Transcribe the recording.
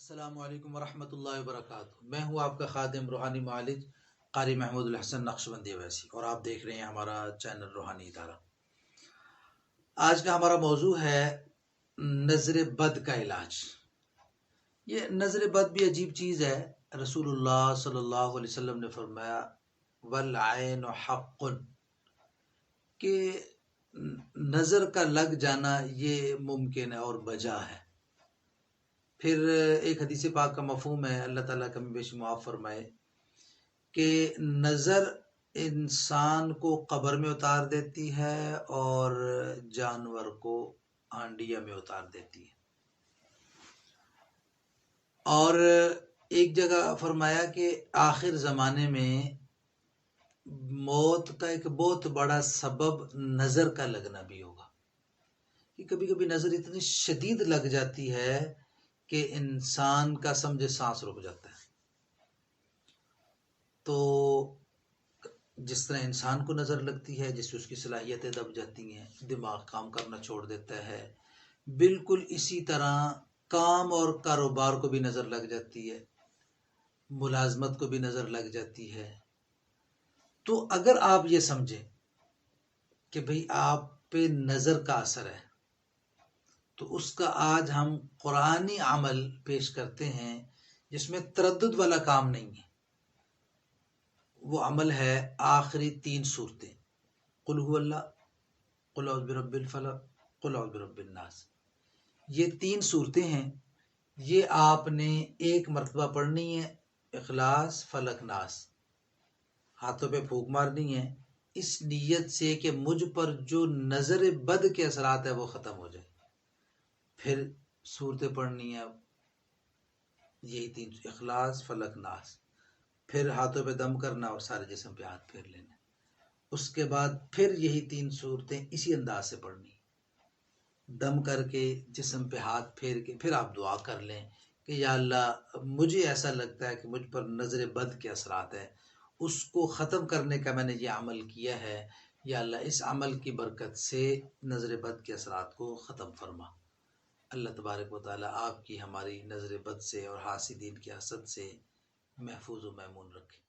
السلام علیکم ورحمۃ اللہ وبرکاتہ۔ میں ہوں آپ کا خادم روحانی معالج قاری محمود الحسن نقشبندی ویسی، اور آپ دیکھ رہے ہیں ہمارا چینل روحانی ادارہ۔ آج کا ہمارا موضوع ہے نظر بد کا علاج۔ یہ نظر بد بھی عجیب چیز ہے۔ رسول اللہ صلی اللہ علیہ وسلم نے فرمایا والعین حق، کہ نظر کا لگ جانا یہ ممکن ہے اور بجا ہے۔ پھر ایک حدیث پاک کا مفہوم ہے، اللہ تعالیٰ کمی بیش معاف فرمائے، کہ نظر انسان کو قبر میں اتار دیتی ہے اور جانور کو ہانڈیا میں اتار دیتی ہے۔ اور ایک جگہ فرمایا کہ آخر زمانے میں موت کا ایک بہت بڑا سبب نظر کا لگنا بھی ہوگا، کہ کبھی کبھی نظر اتنی شدید لگ جاتی ہے کہ انسان کا سمجھے سانس رک جاتا ہے۔ تو جس طرح انسان کو نظر لگتی ہے، جس سے اس کی صلاحیتیں دب جاتی ہیں، دماغ کام کرنا چھوڑ دیتا ہے، بالکل اسی طرح کام اور کاروبار کو بھی نظر لگ جاتی ہے، ملازمت کو بھی نظر لگ جاتی ہے۔ تو اگر آپ یہ سمجھیں کہ بھئی آپ پہ نظر کا اثر ہے، تو اس کا آج ہم قرآنی عمل پیش کرتے ہیں جس میں تردد والا کام نہیں ہے۔ وہ عمل ہے آخری 3 صورتیں، قل هو اللہ، قل اعوذ برب الفلق، قل اعوذ برب الناس۔ یہ 3 صورتیں ہیں، یہ آپ نے ایک مرتبہ پڑھنی ہے، اخلاص فلق ناس، ہاتھوں پہ پھونک مارنی ہے، اس نیت سے کہ مجھ پر جو نظر بد کے اثرات ہیں وہ ختم ہو جائے۔ پھر صورتیں پڑھنی ہیں یہی 3، اخلاص فلق ناس، پھر ہاتھوں پہ دم کرنا اور سارے جسم پہ ہاتھ پھیر لینا۔ اس کے بعد پھر یہی 3 صورتیں اسی انداز سے پڑھنی، دم کر کے جسم پہ ہاتھ پھیر کے پھر آپ دعا کر لیں کہ یا اللہ مجھے ایسا لگتا ہے کہ مجھ پر نظر بد کے اثرات ہیں، اس کو ختم کرنے کا میں نے یہ عمل کیا ہے، یا اللہ اس عمل کی برکت سے نظر بد کے اثرات کو ختم فرما۔ اللہ تبارک و تعالیٰ آپ کی ہماری نظر بد سے اور حاسدین کے حسد سے محفوظ و میمون رکھے۔